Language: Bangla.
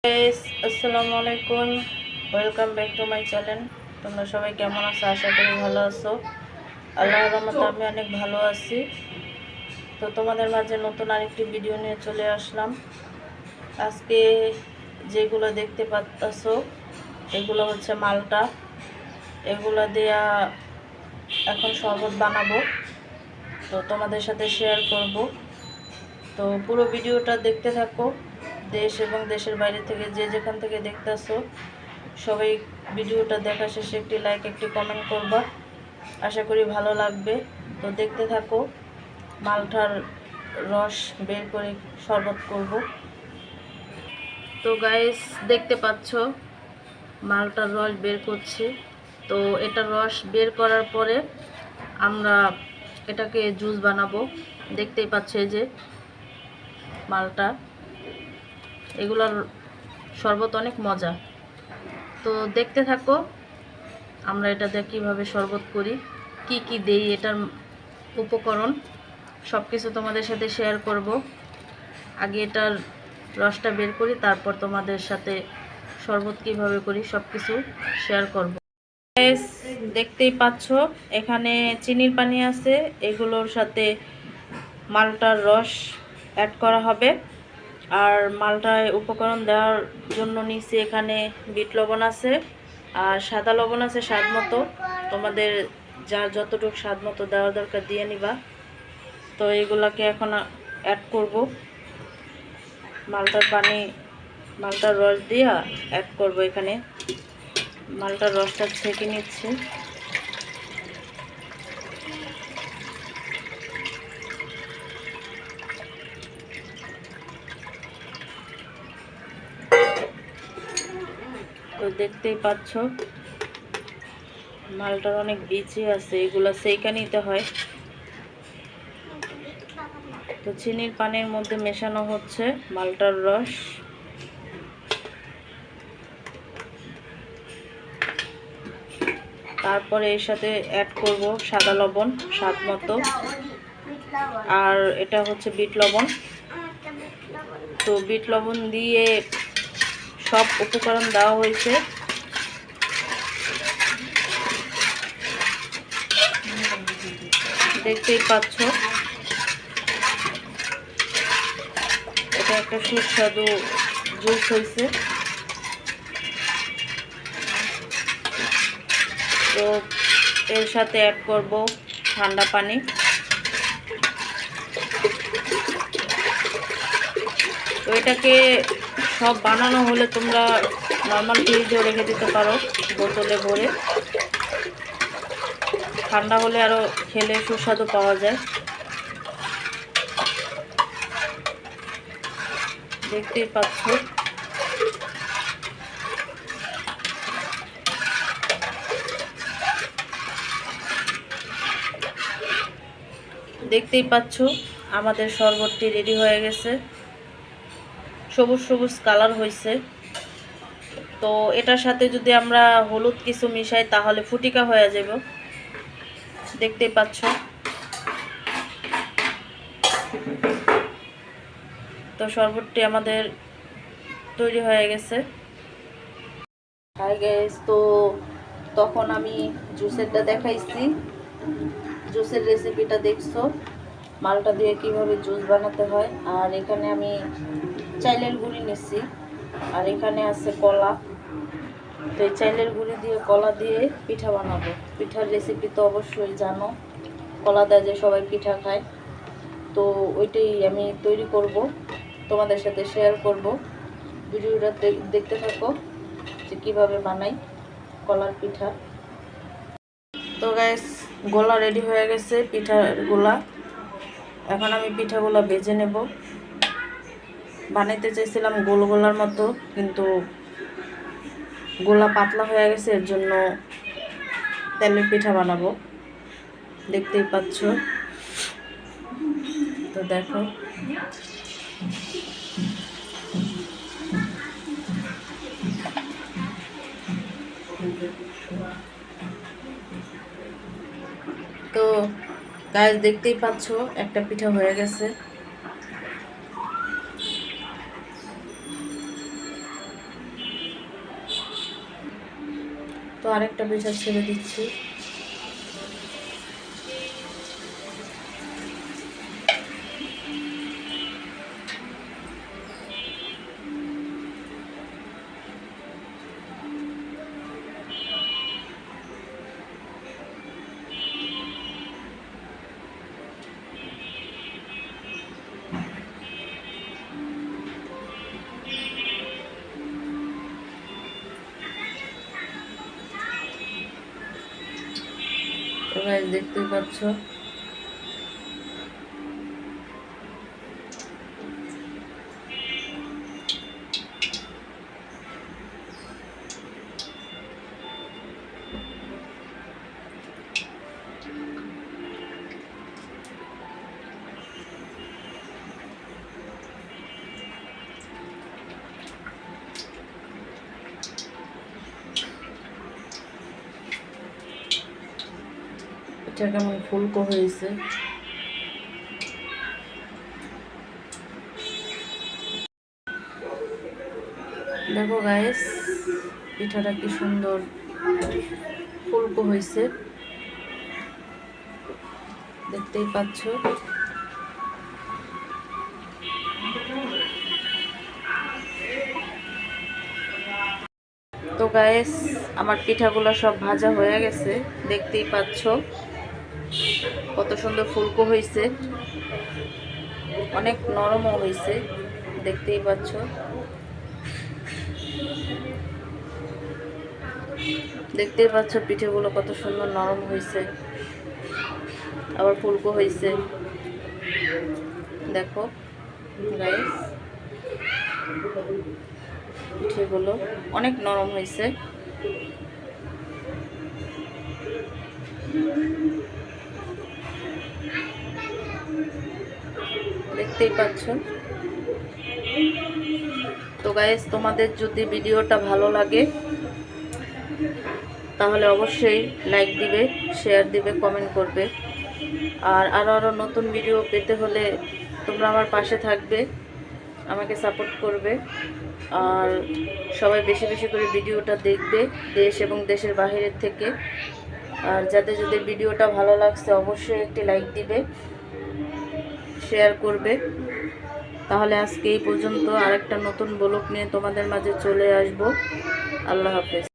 গাইস, আসসালামু আলাইকুম। Welcome back to my channel. তোমরা সবাই কেমন আছো? আশা করি ভালো আছো। আল্লাহর রহমতে আমি অনেক ভালো আছি। তো তোমাদের মাঝে নতুন আরেকটি ভিডিও নিয়ে চলে আসলাম। আজকে যেগুলো দেখতে পাচ্ছো এগুলো হচ্ছে মালটা। এগুলো দেয়া এখন শরবত বানাবো, তো তোমাদের সাথে শেয়ার করব। তো পুরো ভিডিওটা দেখতে থাকো। দেশ এবং দেশের বাইরে থেকে যে যেখান থেকে দেখতেছো সবাই ভিডিওটা দেখা শেষে একটি লাইক একটি কমেন্ট করবা, আশা করি ভালো লাগবে। তো দেখতে থাকো। মালটার রস বের করে শরবত করব। তো গাইস, দেখতে পাচ্ছ মালটার রস বের করছি। তো এটা রস বের করার পরে আমরা এটাকে জুস বানাবো। দেখতেই পাচ্ছ এই যে মালটা, এগুলোর শরবত অনেক মজা। তো দেখতে থাকো আমরা এটা দিয়ে কীভাবে শরবত করি, কি কি দেই, এটার উপকরণ সব কিছু তোমাদের সাথে শেয়ার করব। আগে এটার রসটা বের করি, তারপর তোমাদের সাথে শরবত কিভাবে করি সব কিছু শেয়ার করব। দেখতেই পাচ্ছ এখানে চিনির পানি আছে, এগুলোর সাথে মালটার রস অ্যাড করা হবে। আর মালটায় উপকরণ দেওয়ার জন্য নিচে এখানে বিট লবণ আছে আর সাদা লবণ আছে স্বাদ মতো। তোমাদের যার যতটুকু স্বাদ মতো দেওয়ার দরকার দিয়ে নিবা। তো এগুলাকে এখন অ্যাড করব। মালটার রস দিয়ে অ্যাড করব এখানে। মালটার রসটা ছেঁকে নিচ্ছে। তো দেখতেই পাচ্ছ মালটার অনেক বীজই আছে, এগুলা সেইকা নিতে হয়। তো চিনির পানির মধ্যে মেশানো হচ্ছে মালটার রস। তারপরে এর সাথে অ্যাড করব সাদা লবণ স্বাদ মতো, আর এটা হচ্ছে বিট লবণ। তো বিট লবণ দিয়ে সব উপকরণ দেওয়া হয়েছে। দেখতেই পাচ্ছ এটা একটা সুস্বাদু জুস হয়েছে। তো এর সাথে অ্যাড করব ঠান্ডা পানি। তো এটাকে সব বানানো হলে তোমরা নর্মাল ফ্রিজেও রেখে দিতে পারো বোতলে ভরে। ঠান্ডা হলে আরও খেলে সুস্বাদু পাওয়া যায়। দেখতেই পাচ্ছ আমাদের শরবতটি রেডি হয়ে গেছে। সবুজ সবুজ কালার হয়েছে। তো এটার সাথে যদি আমরা হলুদ কিছু মিশাই তাহলে ফুটিকা হয়ে যাবে। দেখতেই পাচ্ছ। তো শরবতটি আমাদের তৈরি হয়ে গেছে। হাই গাইস, তো তখন আমি জুসেরটা দেখাইছি, জুসের রেসিপিটা দেখছো, মালটা দিয়ে কিভাবে জুস বানাতে হয়। আর এখানে আমি চাইলের গুঁড়ি নিচ্ছি, আর এখানে আছে কলা। তো এই চাইলের গুঁড়ি দিয়ে কলা দিয়ে পিঠা বানাবো। পিঠার রেসিপি তো অবশ্যই জানো, কলা দেয় যে সবাই পিঠা খায়। তো ওইটাই আমি তৈরি করব, তোমাদের সাথে শেয়ার করব। ভিডিওটা দেখতে থাকো যে কীভাবে বানাই কলার পিঠা। তো গাইস, গোলা রেডি হয়ে গেছে, পিঠার গোলা। এখন আমি পিঠাগুলো ভেজে নেব। বানাইতে চাইছিলাম গোল গোলার মতো, কিন্তু গোলা পাতলা হয়ে গেছে, এর জন্য তেলের পিঠা বানাবো। দেখতেই পাচ্ছ। তো দেখো তো গাইস, দেখতেই পাচ্ছ একটা পিঠা হয়ে গেছে। আরেকটা পিঠা ছেড়ে দিচ্ছি। তো গাইস দেখতেই পাচ্ছ এটা কেমন ফুলকো হয়েছে। দেখো গাইস পিঠাটা কি সুন্দর ফুলকো হয়েছে, দেখতেই পাচ্ছ। তো গাইস আমার পিঠাগুলো সব ভাজা হয়ে গেছে, দেখতেই পাচ্ছ কত সুন্দর ফুলকো হয়েছে, অনেক নরমও হয়েছে, দেখতেই পাচ্ছ। দেখতেই পাচ্ছ পিঠেগুলো কত সুন্দর নরম হয়েছে, আবার ফুলকো হয়েছে। দেখো গাইস পিঠেগুলো অনেক নরম হয়েছে। দেখতেই পাচ্ছ। তো গাইস তোমাদের যদি ভিডিওটা ভালো লাগে তাহলে অবশ্যই লাইক দিবে, শেয়ার দিবে, কমেন্ট করবে। আর আরও নতুন ভিডিও পেতে হলে তোমরা আমার পাশে থাকবে, আমাকে সাপোর্ট করবে। আর সবাই বেশি বেশি করে ভিডিওটা দেখবে, দেশ এবং দেশের বাইরের থেকে। আর যাদের যাদের ভিডিওটা ভালো লাগছে অবশ্যই একটি লাইক দিবে, শেয়ার করবে। তাহলে আজকে এই পর্যন্ত, আরেকটা নতুন ব্লগ নিয়ে তোমাদের মাঝে চলে আসব। আল্লাহ হাফেজ।